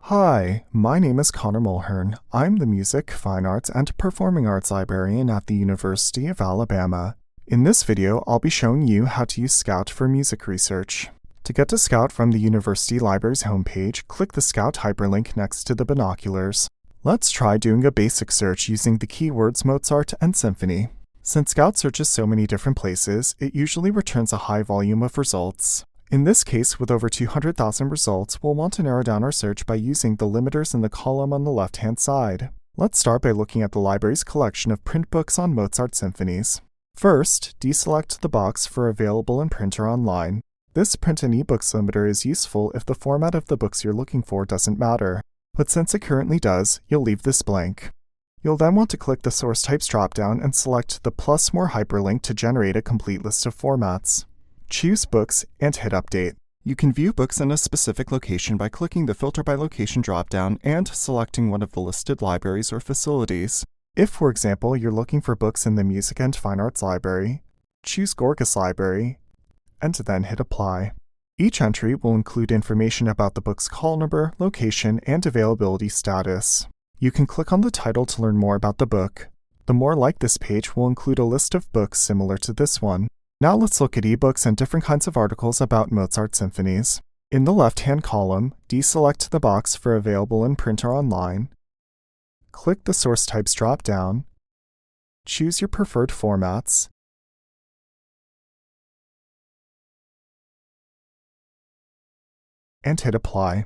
Hi, my name is Connor Mulhern. I'm the Music, Fine Arts, and Performing Arts Librarian at the University of Alabama. In this video, I'll be showing you how to use Scout for music research. To get to Scout from the University Library's homepage, click the Scout hyperlink next to the binoculars. Let's try doing a basic search using the keywords Mozart and Symphony. Since Scout searches so many different places, it usually returns a high volume of results. In this case, with over 200,000 results, we'll want to narrow down our search by using the limiters in the column on the left-hand side. Let's start by looking at the library's collection of print books on Mozart symphonies. First, deselect the box for Available in Print or Online. This Print and eBooks limiter is useful if the format of the books you're looking for doesn't matter, but since it currently does, you'll leave this blank. You'll then want to click the Source Types dropdown and select the + More hyperlink to generate a complete list of formats. Choose Books and hit Update. You can view books in a specific location by clicking the Filter by Location dropdown and selecting one of the listed libraries or facilities. If, for example, you're looking for books in the Music and Fine Arts Library, choose Gorgas Library, and then hit Apply. Each entry will include information about the book's call number, location, and availability status. You can click on the title to learn more about the book. The More Like This page will include a list of books similar to this one. Now let's look at ebooks and different kinds of articles about Mozart symphonies. In the left-hand column, deselect the box for Available in Print or Online, click the Source Types drop-down, choose your preferred formats, and hit Apply.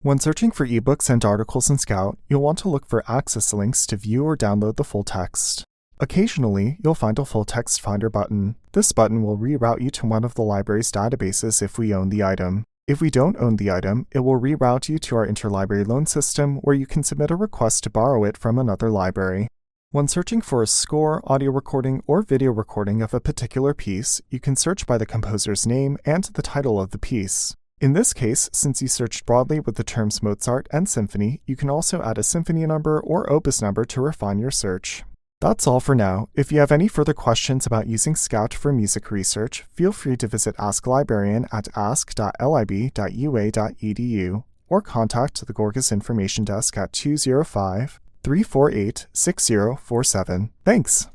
When searching for ebooks and articles in Scout, you'll want to look for access links to view or download the full text. Occasionally, you'll find a full text finder button. This button will reroute you to one of the library's databases if we own the item. If we don't own the item, it will reroute you to our interlibrary loan system where you can submit a request to borrow it from another library. When searching for a score, audio recording, or video recording of a particular piece, you can search by the composer's name and the title of the piece. In this case, since you searched broadly with the terms Mozart and Symphony, you can also add a symphony number or opus number to refine your search. That's all for now. If you have any further questions about using Scout for music research, feel free to visit Ask Librarian at ask.lib.ua.edu or contact the Gorgas Information Desk at 205-348-6047. Thanks!